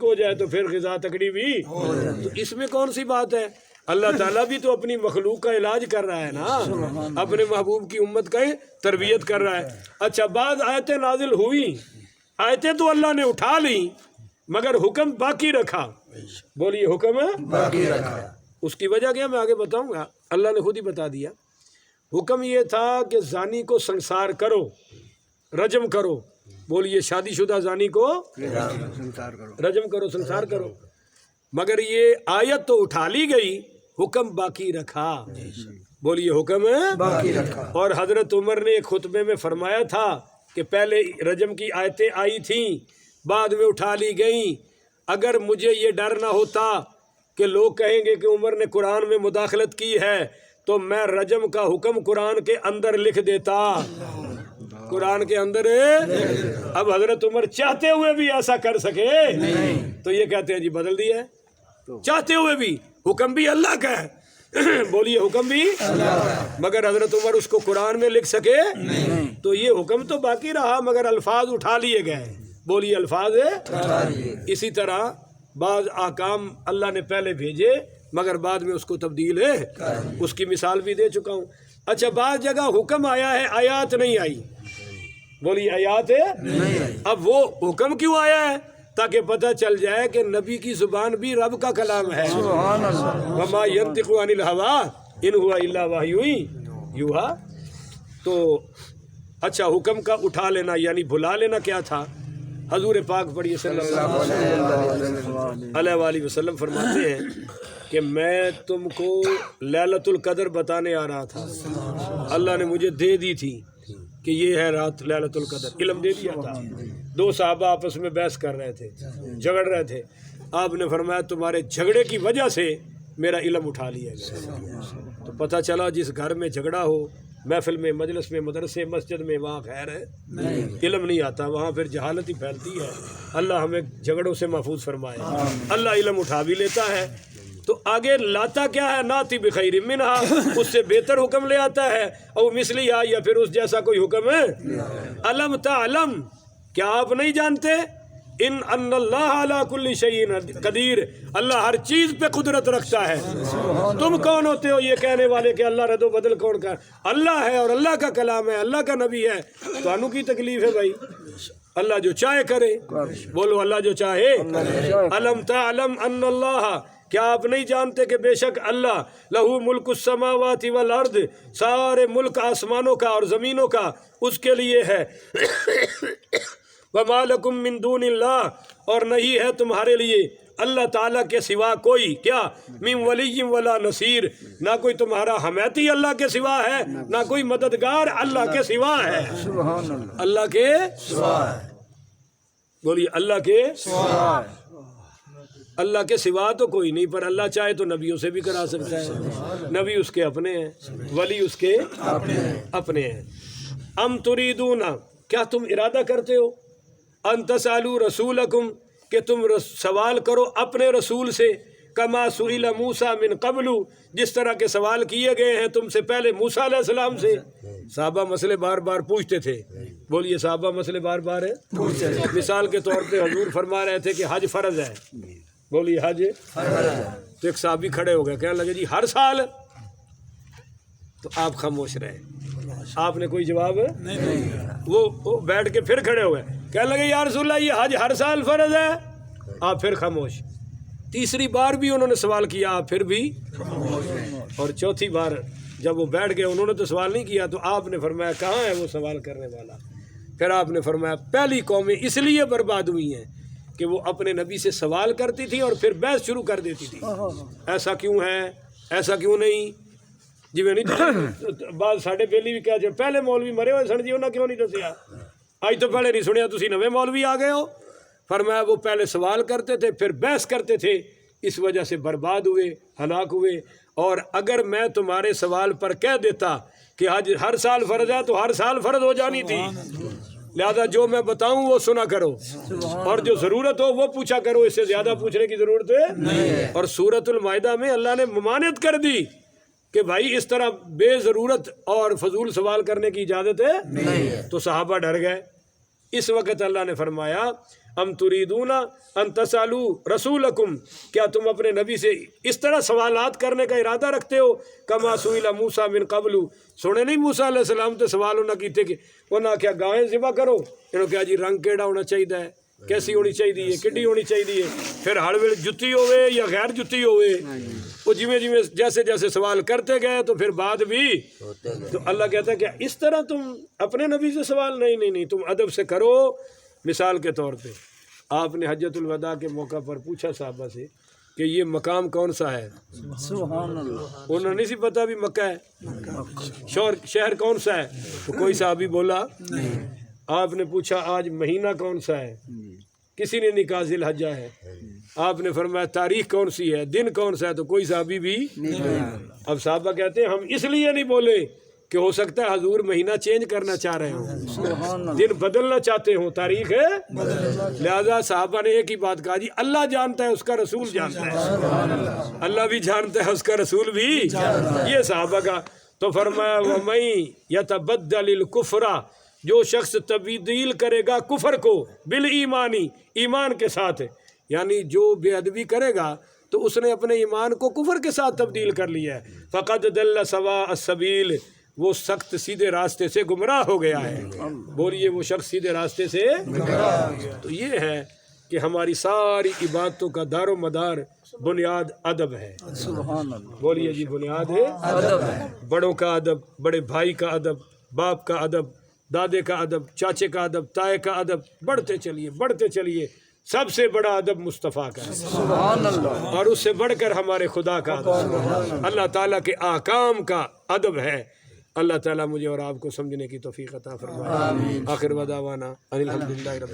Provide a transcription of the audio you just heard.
ٹھیک ہو جائے تو پھر غذا تکڑی بھی تو اس میں کون سی بات ہے؟ اللہ تعالیٰ بھی تو اپنی مخلوق کا علاج کر رہا ہے نا، اپنے محبوب کی امت کا تربیت کر رہا ہے۔ اچھا بعض آیتیں نازل ہوئی، آیتیں تو اللہ نے اٹھا لی مگر حکم باقی رکھا۔ بولیے حکم باقی رکھا، اس کی وجہ کیا میں آگے بتاؤں گا، اللہ نے خود ہی بتا دیا۔ حکم یہ تھا کہ زانی کو سنسار کرو، رجم کرو۔ بولیے شادی شدہ زانی کو رجم کرو، سنسار کرو، مگر یہ آیت تو اٹھا لی گئی، حکم باقی رکھا۔ بولیے حکم باقی رکھا۔ اور حضرت عمر نے ایک خطبے میں فرمایا تھا کہ پہلے رجم کی آیتیں آئی تھیں، بعد میں اٹھا لی گئیں۔ اگر مجھے یہ ڈر نہ ہوتا کہ لوگ کہیں گے کہ عمر نے قرآن میں مداخلت کی ہے تو میں رجم کا حکم قرآن کے اندر لکھ دیتا، قرآن کے اندر۔ اب حضرت عمر چاہتے ہوئے بھی ایسا کر سکے تو یہ کہتے ہیں جی بدل دیا ہے، چاہتے ہوئے بھی، حکم بھی اللہ کا ہے، بولیے حکم بھی، مگر حضرت عمر اس کو قرآن میں لکھ سکے تو یہ حکم تو باقی رہا مگر الفاظ اٹھا لیے گئے۔ بولیے الفاظ۔ اسی طرح بعض احکام اللہ نے پہلے بھیجے مگر بعد میں اس کو تبدیل ہے، اس کی مثال بھی دے چکا ہوں۔ اچھا بعض جگہ حکم آیا ہے، آیات نہیں آئی۔ بولیے آیات ہے، اب وہ حکم کیوں آیا ہے؟ تاکہ پتہ چل جائے کہ نبی کی زبان بھی رب کا کلام ہے۔ وما ينطق عن الهوى ان هو الا وحی یوحی۔ تو اچھا حکم کا اٹھا لینا یعنی بھلا لینا کیا تھا؟ حضور پاک پڑھیے صلی اللہ علیہ وآلہ وسلم فرماتے ہیں کہ میں تم کو لیلۃ القدر بتانے آ رہا تھا، اللہ نے مجھے دے دی تھی کہ یہ ہے رات لیلۃ القدر، علم دے دیا تھا۔ دو صحابہ آپس میں بحث کر رہے تھے، جھگڑ رہے تھے، آپ نے فرمایا تمہارے جھگڑے کی وجہ سے میرا علم اٹھا لیا گیا۔ تو پتہ چلا جس گھر میں جھگڑا ہو، محفل میں، مجلس میں، مدرسے، مسجد میں، وہاں خیر ہے، علم نہیں آتا، وہاں پھر جہالت ہی پھیلتی ہے۔ اللہ ہمیں جھگڑوں سے محفوظ فرمائے۔ اللہ علم اٹھا بھی لیتا ہے تو آگے لاتا کیا ہے؟ ناتی بخیر منہا، اس سے بہتر حکم لے آتا ہے، او مثلیہا یا پھر اس جیسا کوئی حکم ہے۔ علم تعلم، کیا آپ نہیں جانتے؟ ان اللہ علی کل شیء قدیر، اللہ ہر چیز پہ قدرت رکھتا ہے۔ تم کون ہوتے ہو یہ کہنے والے کہ اللہ رد و بدل کون کر؟ اللہ ہے اور اللہ کا کلام ہے، اللہ کا نبی ہے، تو انو کی تکلیف ہے بھائی، اللہ جو چاہے کرے۔ بولو اللہ جو چاہے۔ علم تعلم ان اللہ، کیا آپ نہیں جانتے کہ بے شک اللہ لہو ملک السماوات والارض، سارے ملک آسمانوں کا اور زمینوں کا اس کے لیے ہے۔ وما لکم من دون اللہ، اور نہیں ہے تمہارے لیے اللہ تعالیٰ کے سوا کوئی کیا، من ولی ولا نصیر، نہ کوئی تمہارا حمیتی اللہ کے سوا ہے، نہ کوئی مددگار اللہ کے سوا ہے۔ اللہ کے سوا، بولیے اللہ کے سوا، اللہ کے سوا تو کوئی نہیں، پر اللہ چاہے تو نبیوں سے بھی کرا سکتا ہے، نبی اس کے اپنے ہیں، ولی اس کے اپنے ہیں۔ ام تریدون، کیا تم ارادہ کرتے ہو، ان تسالوا رسولکم، کہ تم سوال کرو اپنے رسول سے، کما سئل موسیٰ من قبل، جس طرح کے سوال کیے گئے ہیں تم سے پہلے موسیٰ علیہ السلام سے۔ صحابہ مسئلے بار بار پوچھتے تھے، بولیے صحابہ مسئلے بار بار پوچھتے تھے۔ مثال کے طور پہ حضور فرما رہے تھے کہ حج فرض ہے، بولیے حج فرض ہے، تو ایک صحابی کھڑے ہو گئے، کہنے لگے جی ہر سال، تو آپ خاموش رہے، آپ نے کوئی جواب نہیں، وہ بیٹھ کے پھر کھڑے ہو گئے، کہنے لگے یا رسول اللہ یہ حج ہر سال فرض ہے، آپ پھر خاموش۔ تیسری بار بھی انہوں نے سوال کیا، آپ پھر بھی خاموش، اور چوتھی بار جب وہ بیٹھ گئے انہوں نے تو سوال نہیں کیا، تو آپ نے فرمایا کہاں ہے وہ سوال کرنے والا؟ پھر آپ نے فرمایا پہلی قومیں اس لیے برباد ہوئی ہیں کہ وہ اپنے نبی سے سوال کرتی تھی اور پھر بحث شروع کر دیتی تھی، ایسا کیوں ہے، ایسا کیوں نہیں، جی میں نہیں بعض ساڈے بیلی بھی کہہ جائے پہلے مولوی مرے ہوئے سن جی انہاں کیوں نہیں دسیا، آج تو پہلے نہیں سنیا، تسی نویں مولوی آ گئے ہو۔ فرمایا وہ پہلے سوال کرتے تھے پھر بحث کرتے تھے، اس وجہ سے برباد ہوئے، ہلاک ہوئے۔ اور اگر میں تمہارے سوال پر کہہ دیتا کہ آج ہر سال فرض ہے تو ہر سال فرض ہو جانی تھی، لہذا جو میں بتاؤں وہ سنا کرو، اور جو ضرورت ہو وہ پوچھا کرو، اس سے زیادہ پوچھنے کی ضرورت ہے۔ اور سورۃ المائدہ میں اللہ نے ممانعت کر دی کہ بھائی اس طرح بے ضرورت اور فضول سوال کرنے کی اجازت ہے، تو صحابہ ڈر گئے، اس وقت اللہ نے فرمایا ام تریدون ان تسالو رسولکم، کیا تم اپنے نبی سے اس طرح سوالات کرنے کا ارادہ رکھتے ہو کما سئل موسیٰ من قبل، سونے نہیں موسیٰ علیہ السلام تو سوال انہوں نے کیتے کہ انہاں کیا گائیں ذبح کرو، انہوں کہا جی رنگ کیڑا ہونا چاہیے، کیسی ہونی چاہیے، کڈی ہونی چاہیے، پھر ہر ویل جتی ہوئے یا غیر جتی ہوئے، وہ جویں جیسے جیسے سوال کرتے گئے تو پھر بعد بھی تو اللہ کہتا ہے کہ اس طرح تم اپنے نبی سے سوال نہیں تم ادب سے کرو۔ مثال کے طور پہ آپ نے حجۃ الوداع کے موقع پر پوچھا صحابہ سے کہ یہ مقام کون سا ہے، سبحان اللہ، انہوں نے نہیں سی پتا بھی مکہ ہے، شہر کون سا ہے، تو کوئی صحابی بولا، آپ نے پوچھا آج مہینہ کون سا ہے، کسی نے نہیں کہا ذی الحجہ ہے، آپ نے فرمایا تاریخ کون سی ہے، دن کون سا ہے، تو کوئی صحابی بھی اب صحابہ کہتے ہیں ہم اس لیے نہیں بولے کہ ہو سکتا ہے حضور مہینہ چینج کرنا چاہ رہے ہوں، دن بدلنا چاہتے ہوں، تاریخ ہے، لہذا صحابہ نے ایک ہی بات کہا جی اللہ جانتا ہے اس کا رسول جانتا ہے، اللہ بھی جانتا ہے اس کا رسول بھی، یہ صحابہ کا۔ تو فرمایا وَمَن يَتَبَدَّلِ الْكُفْرَ، جو شخص تبدیل کرے گا کفر کو بالایمانی، ایمان کے ساتھ، یعنی جو بے ادبی کرے گا تو اس نے اپنے ایمان کو کفر کے ساتھ تبدیل کر لیا ہے، فقد ضل سواء السبیل، وہ سخت سیدھے راستے سے گمراہ ہو گیا ہے۔ بولیے وہ شخص سیدھے راستے سے تو یہ ہے کہ ہماری ساری عبادتوں کا دار و مدار بنیاد ادب ہے، سبحان اللہ، بولیے جی بنیاد ہے ادب ہے، بڑوں کا ادب، بڑے بھائی کا ادب، باپ کا ادب، دادے کا ادب، چاچے کا ادب، تائے کا ادب، بڑھتے چلیے، سب سے بڑا ادب مصطفیٰ کا ہے، سبحان اللہ، اور اس سے بڑھ کر ہمارے خدا کا ادب، اللہ تعالیٰ کے احکام کا ادب ہے۔ اللہ تعالیٰ مجھے اور آپ کو سمجھنے کی توفیق عطا فرمائے۔ آخر دعوانا ان الحمدللہ رب